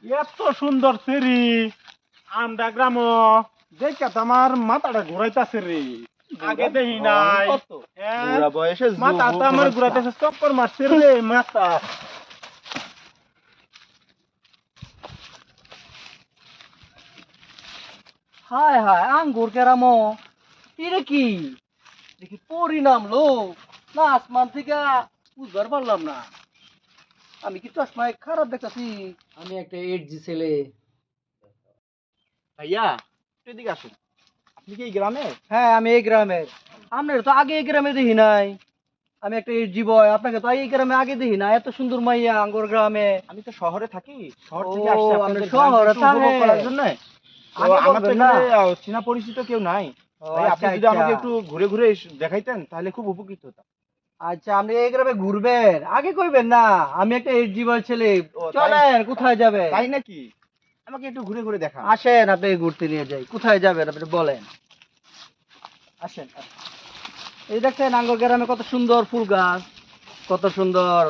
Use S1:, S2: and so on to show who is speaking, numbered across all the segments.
S1: এত সুন্দর সেরি আমডা গ্রাম দেখে তো আমার মাথাটা ঘুরাইতেছে রে। আগে দেখি নাই
S2: বুড়া বয়সে
S1: মাথা তো আমার ঘুরাইতেছে, চক্কর মারছে রে মাথা।
S3: হায় হায় আঙ্গুর কেরামো এটা কি দেখি পরিণাম লো না আসমান থেকে বুঝবার পারলাম না। আমি কি চশমায় খারাপ দেখতেছি? আমি একটা এইডজি ছেলে।
S2: ভাইয়া একটু এদিকে আসুন। আপনি কি এই গ্রামে?
S3: হ্যাঁ আমি এই গ্রামের। আপনার তো আগে এই গ্রামে দেখি নাই। আমি একটা এইডজি বয়, আপনাকে তো এই গ্রামে আগে দেখি না। এত সুন্দর মাইয়া আঙ্গুর গ্রামে।
S2: আমি তো শহরে থাকি, শহর থেকে
S3: ও,
S2: আসছি
S3: আপনি
S2: আপনাদের
S3: শহরে
S2: গ্রামকে একটু উপভোগ
S3: থাকেন।
S2: করার জন্য।
S3: আগে
S2: আমার তো
S3: বলবেন না।
S2: এখানে চেনা পরিচিত কেউ নাই।
S3: ও,
S2: ভাই আপনি
S3: আচ্ছা,
S2: যদি
S3: আচ্ছা।
S2: আমাকে একটু ঘুরে ঘুরে দেখাইতেন তাহলে খুব উপকৃত হতাম।
S3: আচ্ছা আপনি এই গ্রামে ঘুরবেন, আগে কইবেন না। আমি একটা এইডজি বয় ছেলে।
S2: ও, তাই?
S3: চলেন, কোথায় যাবে?
S2: তাই নাকি? আমাকে একটু ঘুরে ঘুরে দেখান।
S3: আসেন, আপনি ঘুরতে নিয়ে যাই। কোথায় যাবেন আপনি বলেন। আসেন। এই দেখেন আঙ্গুর গ্রামে কত সুন্দর ফুল গাছ, কত সুন্দর।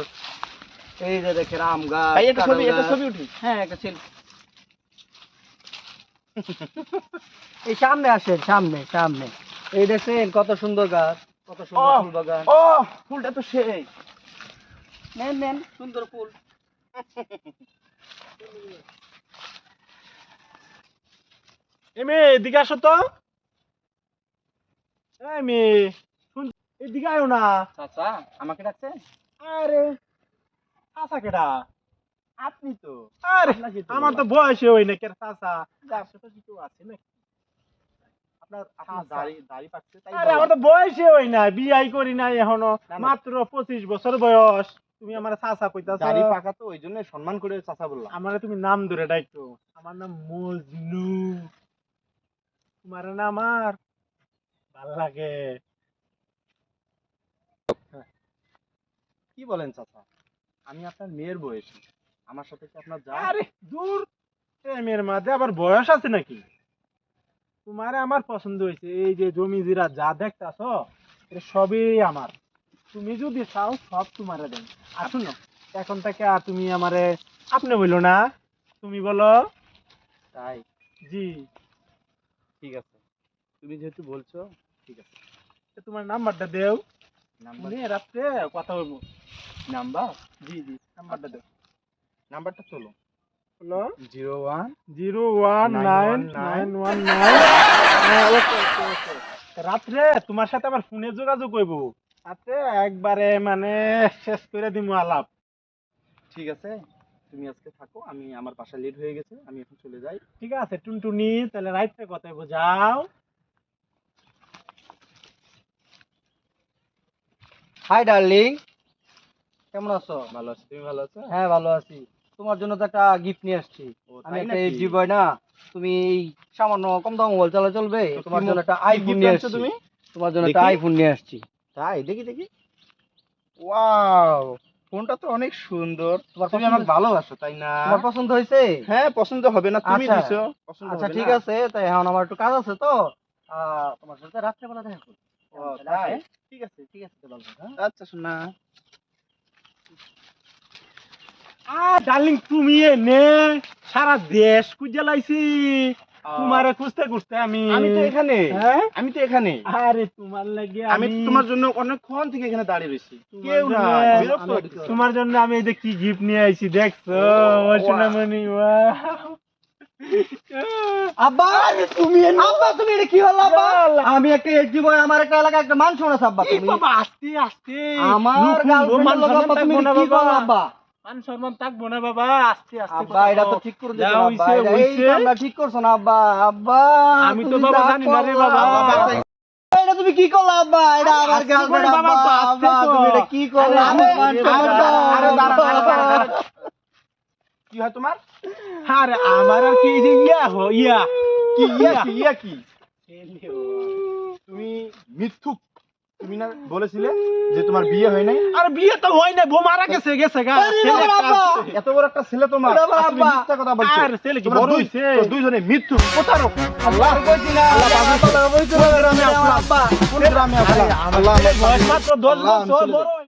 S3: এই যে দেখেন আম গাছ,
S2: ভাই একটা
S3: কাঁঠাল
S2: ছবি
S3: গাছ।
S2: উঠি।
S3: হ্যাঁ একটা ছিল। এই সামনে আসেন, সামনে সামনে। এই দেখেন কত সুন্দর গাছ, কত সুন্দর ফুল বাগান।
S2: ও ফুলটা তো সেই।
S3: নেন নেন, সুন্দর ফুল।
S1: এমে এদিকে আসো তো। এই মেয়ে শুন, এদিকে আয়ো না।
S2: চাচা আমাকে ডাকছেন?
S1: আরে চাচা কেডা?
S2: আপনি তো।
S1: আরে
S2: আপনাকে তো
S1: আমার তো
S2: বললাম।
S1: বয়সে হই না, কেন চাচা? আশেপাশে কেউ আছে নাকি?
S2: আপনার
S1: চাচা।
S2: দাড়ি পাকছে তাই
S1: আরে আমার
S2: বললাম।
S1: তো বয়সে হই না, বিয়াই করি নাই এখনো,
S2: না, না।
S1: মাত্র 25 বছর বয়স। তুমি আমার চাচা কইতাছ?
S2: দাড়ি পাকা তো ওই জন্য সম্মান করে চাচা বললাম।
S1: আমারে তুমি নাম ধরে ডাকতো। আমার নাম মজনু। তোমার না আমার ভাল লাগে।
S2: কি বলেন চাচা? আমি আপনার মেয়ের বয়সী, আমার সাথে কি আপনার যায়?
S1: আরে দূর, প্রেমের মাঝে আবার বয়স আছে নাকি? তোমারে আমার পছন্দ হয়েছে। এই যে জমি জিরা যা দেখতাছ এটা সবই আমার। তুমি যদি চাও সব তোমারে দেন। আসুন না, এখন থেকে আর তুমি আমারে আপনি বললো না, তুমি বলো।
S2: তাই
S1: জি।
S2: ঠিক আছে, তুমি যেহেতু বলছো ঠিক আছে।
S1: তো তোমার নাম্বারটা দেও,
S2: নাম্বার
S1: নিয়ে রাত্রে কথা বলবো।
S2: নাম্বার
S1: জি জি, নাম্বারটা দেও।
S2: নাম্বারটা চলো।
S1: হলো
S2: 01
S1: 0199119। ওকে ওকে ওকে। রাত্রে তোমার সাথে আবার ফোনে যোগাযোগ করব। রাত্রে একবারে মানে শেষ করে দিমু আলাপ।
S2: ঠিক আছে, তুমি আজকে থাকো, আমি আমার বাসা লেট হয়ে গেছে, আমি এখন চলে যাই।
S1: ঠিক আছে টুনটুনি, তাহলে রাত্রে কথায় বোঝাও।
S3: হাই ডার্লিং, কেমন আছো?
S2: ভালো আছি, তুমি ভালো আছো?
S3: হ্যাঁ ভালো আছি। তোমার জন্য তো একটা গিফট নিয়ে আসছি।
S2: ও,
S3: আমি
S2: তাই
S3: একটা
S2: নাকি?
S3: এইচডি বয় না, তুমি এই সামান্য কম দাম মোবাইল চালা চলবে?
S2: তো
S3: তোমার
S2: কি
S3: জন্য একটা
S2: কি
S3: আইফোন
S2: gift
S3: নিয়ে
S2: আনছো
S3: আসছি।
S2: তুমি?
S3: তোমার জন্য একটা
S2: দেখি।
S3: আইফোন নিয়ে আসছি।
S2: তাই দেখি দেখি। ওয়াও, ফোনটা তো অনেক সুন্দর।
S3: তোমার
S2: তুমি
S3: পছন্দ
S2: আমাকে ভালোবাসো তাই না?
S3: তোমার পছন্দ হয়েছে?
S2: হ্যাঁ পছন্দ হবে না, তুমি
S3: আচ্ছা
S2: দিছো, পছন্দ
S3: আচ্ছা
S2: হবে
S3: ঠিক
S2: না?
S3: আছে, তাই এখন আমার একটু কাজ আছে তো। তোমার সাথে রাত্রেবেলা দেখা করবো।
S2: ও তাই, ঠিক আছে।
S3: ঠিক আছে, ভালো থাকো, হ্যাঁ?
S2: আচ্ছা শোনা।
S1: ডার্লিং তুমি এনে সারা দেশ খুঁজে লাইছি। তোমারে খুঁজতে খুঁজতে আমি
S2: আমি তো এখানে,
S1: হ্যাঁ?
S2: আমি তো এখানে।
S1: আরে তোমার লাগে
S2: আমি তো তোমার জন্য অনেকক্ষণ থেকে এখানে দাঁড়িয়ে রয়েছি,
S1: তোমার
S2: কেউ না,
S1: জন্য-
S2: বিরক্ত
S3: আমি-
S2: লাগতেছে।
S1: তোমার জন্য আমি এই যে কি গিফট নিয়ে আইছি দেখছো?
S2: ও,
S1: ও সোনামণি,
S3: আব্বা
S2: তুমি
S3: আব্বা তুমি এটা কি হলো আব্বা?
S1: বল।
S3: আমি একটা এইচডি বয়, আমার একটা এলাকা একটা মান শোনাস আব্বা তুমি।
S1: বাবা আস্তে আস্তে,
S3: আমার
S1: লুকুন,
S3: গার্লফ্রেন্ডের
S1: মান
S3: লগে
S1: সম্মান
S3: আব্বা তুমি
S1: থাকবো
S3: এটা
S1: না
S3: কি করলো
S1: বাবা।
S3: আব্বা?
S1: মান সম্মান থাকবো না বাবা, আস্তে আস্তে
S3: আব্বা
S1: কথা
S3: এটা তো
S1: বলো।
S3: ঠিক করে
S1: যা
S3: দিছো না আব্বা,
S1: হইছে
S3: এটা এই
S1: হইছে।
S3: কামটা ঠিক করছো না আব্বা। আব্বা
S1: আমি তো
S3: তুমি
S1: বাবা
S3: যা
S1: জানি না রে
S3: করলা,
S1: বাবা।
S3: আব্বা, এটা তুমি কি করলা আব্বা? এটা
S1: আরে
S3: আমার
S1: আস্তে
S3: গার্লফ্রেন্ড
S1: করে বাবা,
S3: আব্বা।
S1: তো আস্তে
S3: আব্বা
S1: তো।
S3: তুমি এটা কি করলা?
S1: আরে,
S3: আমার মান
S1: আরে,
S3: সম্মান
S1: আরে,
S3: দাও।
S1: আরে, দাঁড়া।
S2: কি হয় তোমার?
S1: আরে আমার আর কি, এই যে ইয়া
S2: কি ইয়া কি? তুমি মিথ্যুক, তুমি না বলেছিলে যে তোমার বিয়ে হয় নাই?
S1: আর বিয়ে তো হয় না, বউ মারা গেছে গা।
S3: আরে
S1: ছেলে
S3: বাবা,
S1: একটা
S3: আব্বা।
S1: আছে।
S2: এত বড় একটা ছেলে তোমার,
S3: ওরে বাবা,
S2: আর তুমি
S3: আব্বা।
S2: মিথ্যা কথা বলছো।
S1: আর ছেলে কি
S2: তোমরা
S1: বড় হইছে?
S2: দুইজনে মিথ্যুক, প্রতারক।
S3: আল্লাহ কইছি না,
S2: আল্লাহ
S3: আল্লাহ
S2: পাগল।
S3: বলছো
S2: কোন গ্রামে
S3: না,
S2: আসলাম?
S3: আব্বা।
S2: কোন গ্রামে আসলাম?
S1: আমার ছেলে বয়স মাত্র 10
S2: আল্লাহ, আমি
S1: বছর
S2: চলে
S1: বড়
S2: যাই।
S1: হইছে।